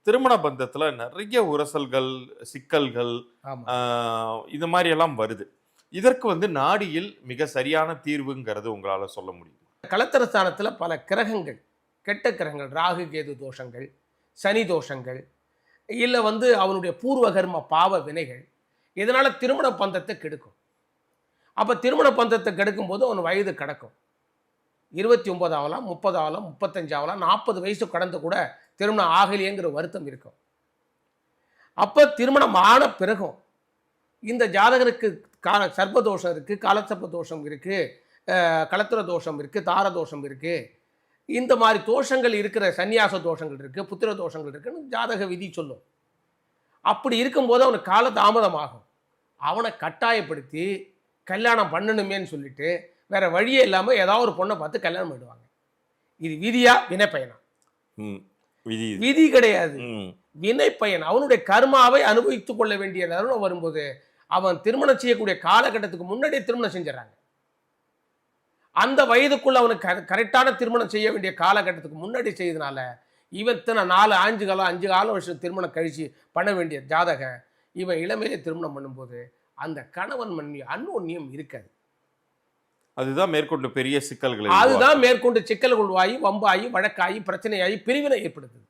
திருமண பந்தத்துல நிறைய உரசல்கள், சிக்கல்கள் ஆமா. இது மாதிரி எல்லாம் வருது. இதற்கு நாடியில் மிக சரியான தீர்வுங்கிறது உங்களால சொல்ல முடியும்? களத்திர ஸ்தானத்துல பல கிரகங்கள், கெட்ட கிரகங்கள், ராகு கேது தோஷங்கள், சனி தோஷங்கள், இல்ல அவனுடைய பூர்வ கர்ம பாவ வினைகள், இதனால திருமண பந்தத்தை கெடுக்கும். அப்ப திருமண பந்தத்தை கெடுக்கும் போது அவன் வயது கடக்கும். 29 ஆகலாம், 30 ஆகலாம், 35 ஆகலாம், 40 வயசு கடந்து கூட திருமணம் ஆகலையேங்கிற வருத்தம் இருக்கும். அப்ப திருமணம் ஆன பிறகும் இந்த ஜாதகருக்கு சர்ப்ப தோஷம் இருக்கு, காலசர்ப்ப தோஷம் இருக்கு, களத்திர தோஷம் இருக்கு, தார தோஷம் இருக்கு, இந்த மாதிரி தோஷங்கள் இருக்கிற சந்நியாச தோஷங்கள் இருக்கு, புத்திர தோஷங்கள் இருக்குன்னு ஜாதக விதி சொல்லும். அப்படி இருக்கும்போது அவனுக்கு கால தாமதம் ஆகும். அவனை கட்டாயப்படுத்தி கல்யாணம் பண்ணணுமேன்னு சொல்லிட்டு வேற வழியே இல்லாம ஏதாவது ஒரு பொண்ணை பார்த்து கல்யாணம் பண்ணிடுவாங்க. இது விதியா வினைப்பயனா? விதி கிடையாது, வினைப்பயன். அவனுடைய கர்மாவை அனுபவித்துக் கொள்ள வேண்டிய தருணம் வரும்போது அவன் திருமணம் செய்யக்கூடிய காலகட்டத்துக்கு முன்னாடியே திருமணம் செஞ்சிடறாங்க. அந்த வயதுக்குள்ள அவனுக்கு கரெக்டான திருமணம் செய்ய வேண்டிய காலகட்டத்துக்கு முன்னாடி செய்தனால இவன் 5 வருஷம் திருமணம் கழிச்சு பண்ண வேண்டிய ஜாதகம் இவன் இளமையிலே திருமணம் பண்ணும்போது அந்த கணவன் மனைவி அந்யோன்யம் இருக்காது. அதுதான் மேற்கொண்டு பெரிய சிக்கல்கள். அதுதான் மேற்கொண்டு சிக்கல்கள் உருவாகி, வம்பாகி, வழக்காகி, பிரச்சனையாகி, பிரிவினை ஏற்படுத்துது.